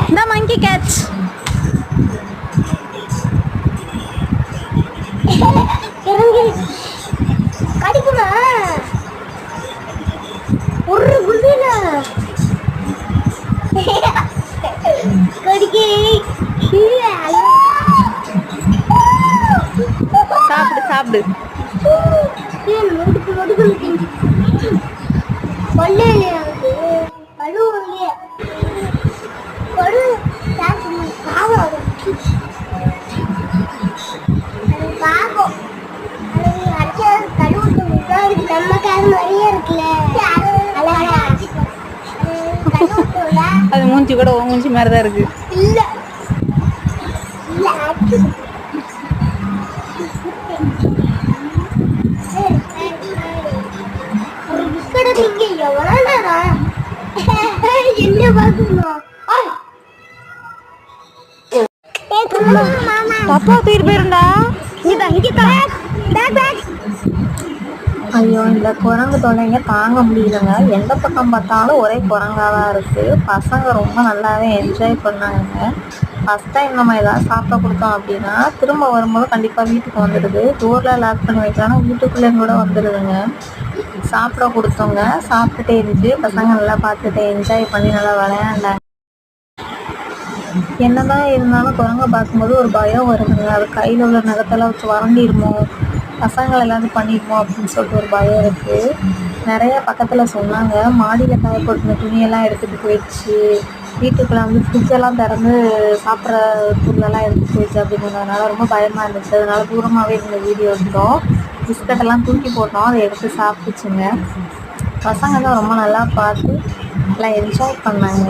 இந்த மங்கி கேட்ச் கடிக்குமா ஒரு குதில கடிக்கி சாப்பிடு சாப்பிடு அது மூஞ்சி கூட மூஞ்சி மாதிரி தான் இருக்கு. இல்ல தப்பா தூக்கிட்டு போயிருந்தா ஐயோ, இந்த குரங்கு தொல்லைங்க தாங்க முடியலங்க. எந்த பக்கம் பார்த்தாலும் ஒரே குரங்காக தான் இருக்குது. பசங்க ரொம்ப நல்லாவே என்ஜாய் பண்ணாங்க. ஃபஸ்ட் டைம் நம்ம எதாவது சாப்பிட கொடுத்தோம் அப்படின்னா திரும்ப வரும்போது கண்டிப்பாக வீட்டுக்கு வந்துடுது. டோரில் லாக் பண்ணி வைக்கிறாங்கன்னா வீட்டுக்குள்ளேயும் கூட வந்துடுதுங்க. சாப்பிட கொடுத்தோங்க, சாப்பிட்டுட்டே இருந்துச்சு. பசங்க நல்லா பார்த்துட்டு என்ஜாய் பண்ணி நல்லா விளையாண்டாங்க. என்னதான் இருந்தாலும் குரங்க பார்க்கும்போது ஒரு பயம் வருதுங்க. அது கையில் உள்ள நகத்தெல்லாம் வச்சு வறண்டிடுமோ, பசங்களை எல்லாத்தையும் பண்ணிடுமோ அப்படின்னு சொல்லிட்டு ஒரு பயம் இருக்குது. நிறைய பக்கத்தில் சொன்னாங்க, மாடியில் காய போட்டுன துணியெல்லாம் எடுத்துகிட்டு போயிடுச்சு, வீட்டுக்குள்ளே வந்து ஃப்ரிட்ஜெல்லாம் திறந்து சாப்பிட்ற பொருளெல்லாம் எடுத்துகிட்டு போயிடுச்சு அப்படிங்கிறதுனால ரொம்ப பயமாக இருந்துச்சு. அதனால தூரமாகவே இந்த வீடியோ எடுத்தோம். பிஸ்கட்டெல்லாம் தூக்கி போட்டோம், அதை எடுத்து சாப்பிட்டுச்சுங்க. பசங்க தான் ரொம்ப நல்லா பார்த்து நல்லா என்ஜாய் பண்ணாங்க.